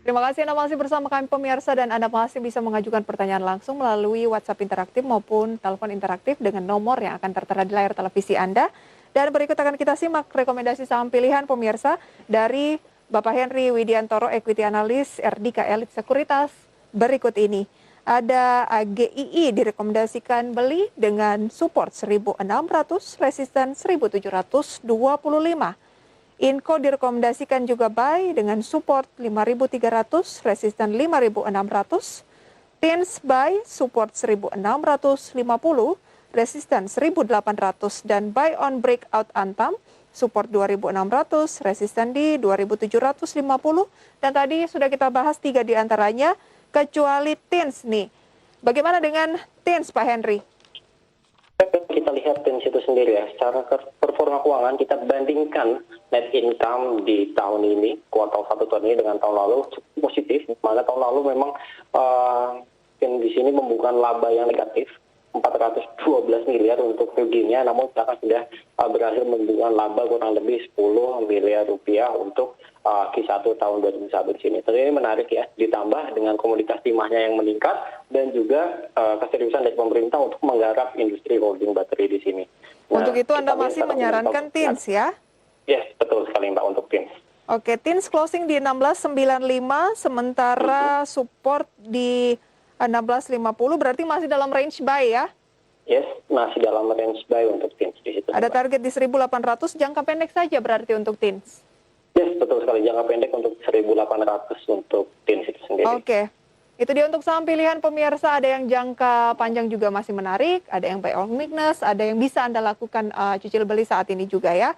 Terima kasih Anda masih bersama kami pemirsa dan Anda masih bisa mengajukan pertanyaan langsung melalui WhatsApp interaktif maupun telepon interaktif dengan nomor yang akan tertera di layar televisi Anda. Dan berikut akan kita simak rekomendasi saham pilihan pemirsa dari Bapak Henry Widiantoro, Equity Analyst RDK Elite Sekuritas berikut ini. Ada GII direkomendasikan beli dengan support 1.600, resisten 1.725. Inco direkomendasikan juga buy dengan support 5.300, resisten 5.600. Tins buy support 1.650, resisten 1.800 dan buy on breakout Antam support 2.600, resisten di 2.750 dan tadi sudah kita bahas 3 diantaranya kecuali Tins nih. Bagaimana dengan Tins Pak Henry? Kita lihat Tins itu sendiri ya, secara performa keuangan kita bandingkan net income di tahun ini, kuartal 1 tahun ini dengan tahun lalu cukup positif, mana tahun lalu memang di sini membukukan laba yang negatif 412 miliar untuk ruginya, namun sekarang sudah berhasil membukukan laba kurang lebih 10 miliar rupiah untuk Q1 tahun 2021 di sini. Tentu ini menarik ya, ditambah dengan komoditas timahnya yang meningkat dan juga keseriusan dari pemerintah untuk menggarap industri holding bateri di sini. Nah, untuk itu Anda masih menyarankan Tins ya? Yes, betul sekali Mbak untuk Tins. Oke, Tins closing di 16.95, sementara support di 16.50, berarti masih dalam range buy ya? Yes, masih dalam range buy untuk Tins di situ. Ada target di 1.800, jangka pendek saja berarti untuk Tins? Yes, betul sekali. Jangka pendek untuk 1.800 untuk Tins itu sendiri. Oke. Itu dia untuk saham pilihan pemirsa. Ada yang jangka panjang juga masih menarik, ada yang buy on weakness, ada yang bisa Anda lakukan cicil beli saat ini juga ya.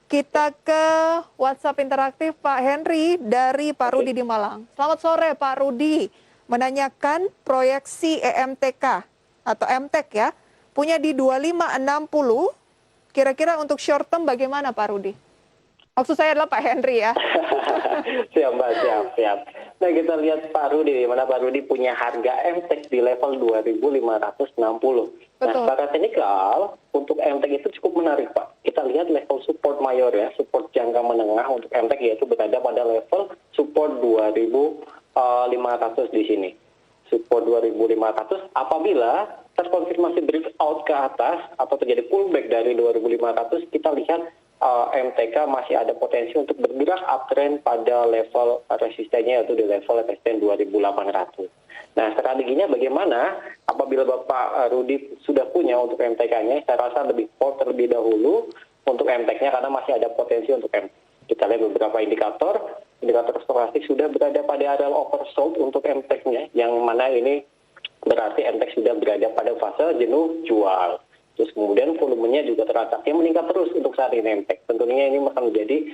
Kita ke WhatsApp interaktif Pak Henry dari Pak Rudi di Malang. Selamat sore Pak Rudi. Menanyakan proyeksi EMTK atau MTEK ya. Punya di 2560. Kira-kira untuk short term bagaimana Pak Rudi? Maksud saya adalah Pak Henry ya. Siap Mbak, siap. Nah kita lihat Pak Rudi, di mana Pak Rudi punya harga MTEK di level 2.560. Nah secara teknikal, untuk MTEK itu cukup menarik Pak. Kita lihat level support mayor ya, support jangka menengah untuk MTEK yaitu berada pada level support 2.500 di sini. Support 2.500 apabila terkonfirmasi breakout ke atas atau terjadi pullback dari 2.500, kita lihat MTK masih ada potensi untuk bergerak uptrend pada level resistennya yaitu di level resisten 2.800. Nah, strateginya bagaimana? Apabila Bapak Rudi sudah punya untuk MTK-nya, saya rasa lebih hold terlebih dahulu untuk MTK-nya karena masih ada potensi untuk MTK. Kita lihat beberapa indikator stokastik sudah berada pada area oversold untuk MTK-nya, yang mana ini berarti MTK sudah berada pada fase jenuh jual. Terus kemudian volumenya juga transaksi meningkat terus untuk saat ini MTEK. Tentunya ini akan menjadi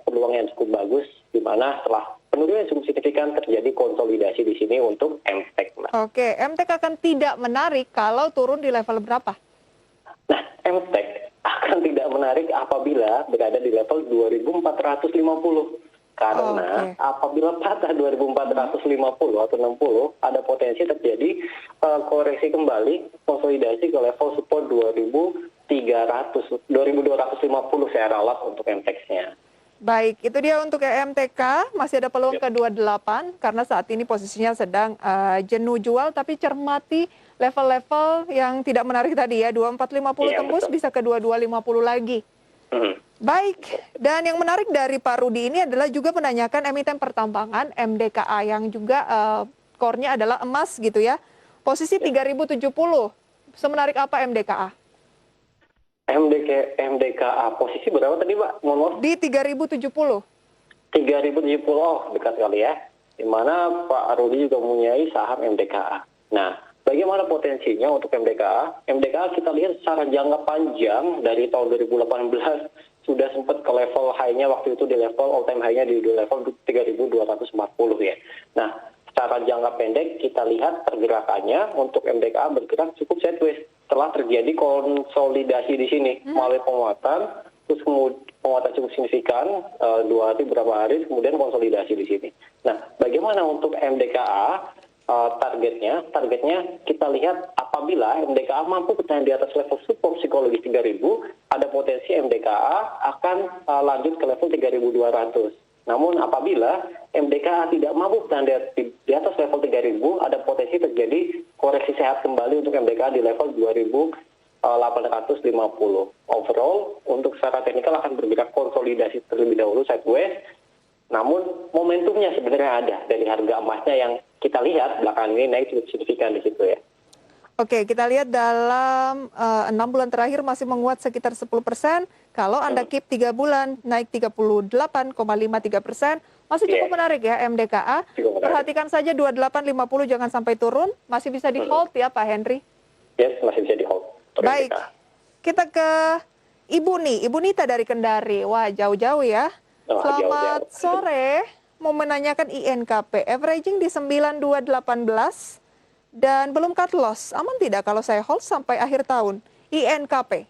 peluang yang cukup bagus di mana setelah penurunan yang cukup signifikan terjadi konsolidasi di sini untuk MTEK. Oke, MTEK akan tidak menarik kalau turun di level berapa? Nah, MTEK akan tidak menarik apabila berada di level 2450. Karena apabila patah 2450 atau 60, ada potensi terjadi koreksi kembali, konsolidasi ke level support 2250 saya ralat untuk MTEK-nya. Baik, itu dia untuk MTK, masih ada peluang ke 28 karena saat ini posisinya sedang jenuh jual, tapi cermati level-level yang tidak menarik tadi ya, 2450 tembus betul. Bisa ke 2250 lagi. Baik, dan yang menarik dari Pak Rudi ini adalah juga menanyakan emiten pertambangan MDKA yang juga core-nya adalah emas gitu ya. Posisi 3070. Semenarik apa MDKA? MDKA posisi berapa tadi Pak? Di 3070. 3070, oh dekat sekali ya. Di mana Pak Rudi juga mempunyai saham MDKA. Nah, bagaimana potensinya untuk MDKA? MDKA kita lihat secara jangka panjang dari tahun 2018 sudah sempat ke level high-nya waktu itu di level all time high-nya di level 3.240 ya. Nah, secara jangka pendek kita lihat pergerakannya untuk MDKA bergerak cukup sideways setelah terjadi konsolidasi di sini melalui penguatan, terus kemudian penguatan cukup signifikan 2 hari berapa hari kemudian konsolidasi di sini. Nah, bagaimana untuk MDKA? Targetnya kita lihat apabila MDKA mampu bertahan di atas level support psikologis 3.000, ada potensi MDKA akan lanjut ke level 3.200. Namun apabila MDKA tidak mampu bertahan di atas level 3.000, ada potensi terjadi koreksi sehat kembali untuk MDKA di level 2.850. Overall, untuk secara teknikal akan bergerak konsolidasi terlebih dahulu sideways. Namun momentumnya sebenarnya ada dari harga emasnya yang kita lihat belakangan ini naik cukup signifikan di situ ya. Oke, kita lihat dalam 6 bulan terakhir masih menguat sekitar 10%. Kalau Anda keep 3 bulan, naik 38,53%. Masih cukup menarik ya MDKA. Perhatikan saja 2850 jangan sampai turun. Masih bisa di hold ya Pak Henry? Yes, masih bisa di hold. Baik, kita ke Ibu nih, Ibu Nita dari Kendari. Wah, jauh-jauh ya. Selamat sore, mau menanyakan INKP. Averaging di 9218 dan belum cut loss. Aman tidak kalau saya hold sampai akhir tahun? INKP.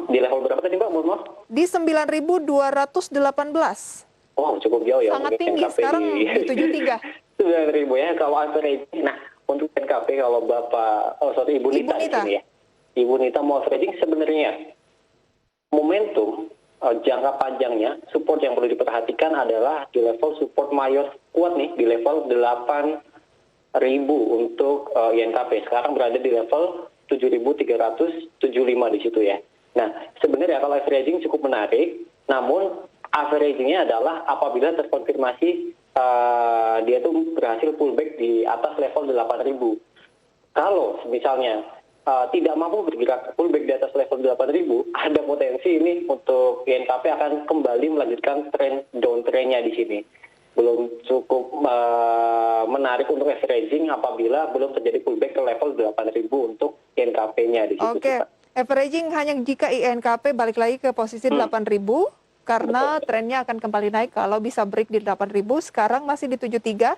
Di level berapa tadi Mbak? Mohon maaf. Di 9218. Oh, cukup jauh ya. Sangat tinggi, sekarang di 73. 9.000 ya kalau averaging. Nah, untuk NKP kalau Bapak, Ibu Nita di sini ya. Ibu Nita mau averaging sebenarnya momentum jangka panjangnya, support yang perlu diperhatikan adalah di level support mayor kuat nih, di level 8.000 untuk INKP. Sekarang berada di level 7.375 di situ ya. Nah, sebenarnya kalau averaging cukup menarik, namun averagingnya adalah apabila terkonfirmasi dia tuh berhasil pullback di atas level 8.000. Kalau misalnya tidak mampu bergerak pullback di atas level 8.000, ada potensi ini untuk INKP akan kembali melanjutkan tren downtrend-nya di sini. Belum cukup menarik untuk averaging apabila belum terjadi pullback ke level 8.000 untuk INKP-nya di situ. Oke, averaging hanya jika INKP balik lagi ke posisi 8.000 karena trennya akan kembali naik kalau bisa break di 8.000. Sekarang masih di 73.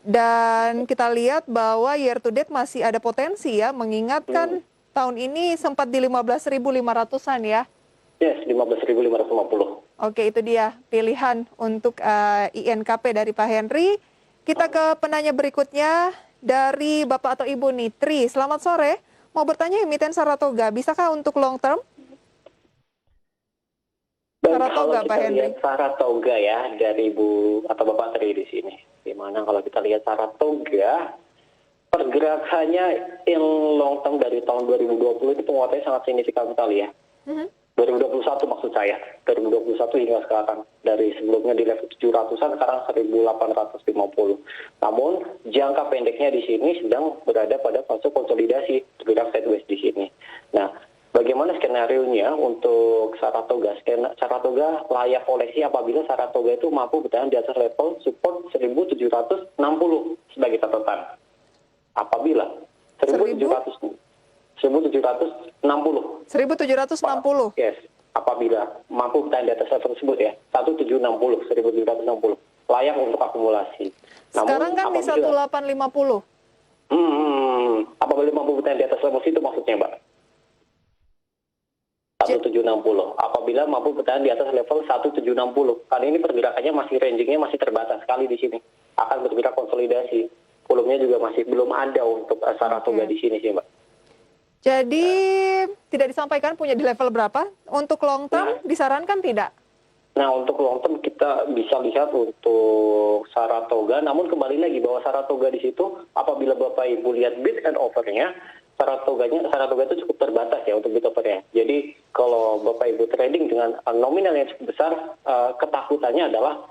Dan kita lihat bahwa year to date masih ada potensi ya, mengingatkan tahun ini sempat di 15.500-an ya. Yes, 15.550. Oke, itu dia pilihan untuk INKP dari Pak Henry. Kita ke penanya berikutnya dari Bapak atau Ibu Nitri. Selamat sore, mau bertanya emiten Saratoga, bisakah untuk long term? Saratoga, Pak Henry. Saratoga ya, dari Ibu atau Bapak Tri di sini. Dimana kalau kita lihat Saratoga, pergerakannya yang long term dari tahun 2020 itu penguatannya sangat signifikan sekali ya. 2021 maksud saya, 2021 hingga sekarang. Dari sebelumnya di level 700-an, sekarang 1.850. Namun, jangka pendeknya di sini sedang berada pada fase konsolidasi, bergerak sideways di sini. Nah, bagaimana skenario-nya untuk Saratoga? Saratoga layak koleksi apabila Saratoga itu mampu bertahan di atas level support 1.760 sebagai catatan. Apabila 1.760. 1.760. Yes, apabila mampu bertahan di atas level tersebut ya, 1.760. Layak untuk akumulasi. Sekarang kan di 1.850. Apabila mampu bertahan di atas level itu maksudnya, Mbak? 1.760. Apabila mampu bertahan di atas level 1.760. Karena ini pergerakannya masih rangingnya masih terbatas sekali di sini. Akan bergerak konsolidasi. Volumenya juga masih belum ada untuk Saratoga di sini sih, Mbak. Jadi tidak disampaikan punya di level berapa? Untuk long term disarankan tidak? Nah, untuk long term kita bisa lihat untuk Saratoga. Namun kembali lagi bahwa Saratoga di situ apabila Bapak Ibu lihat bid and offer-nya, Saratoga itu cukup terbatas ya untuk bid offer-nya. Jadi kalau Bapak Ibu trading dengan nominal yang cukup besar, ketakutannya adalah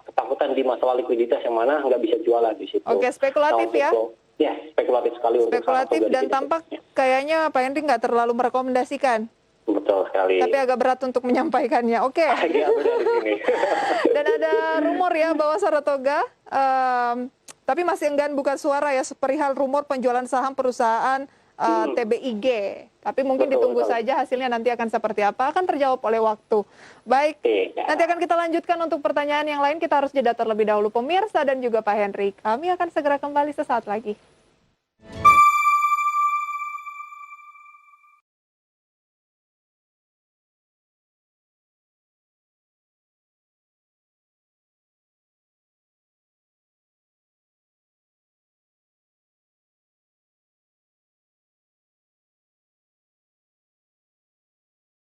ketakutan di masalah likuiditas yang mana nggak bisa jualan di situ. Oke, spekulatif ya? Ya, spekulatif sekali untuk spekulatif dan tampak kayaknya Pak Henry nggak terlalu merekomendasikan. Betul sekali. Tapi agak berat untuk menyampaikannya. Oke. Iya, benar di sini. Dan ada rumor ya bahwa Saratoga, tapi masih enggan buka suara ya perihal rumor penjualan saham perusahaan TBIG. Tapi mungkin ditunggu saja hasilnya nanti akan seperti apa, akan terjawab oleh waktu. Baik, nanti akan kita lanjutkan untuk pertanyaan yang lain. Kita harus jeda terlebih dahulu pemirsa dan juga Pak Henry. Kami akan segera kembali sesaat lagi.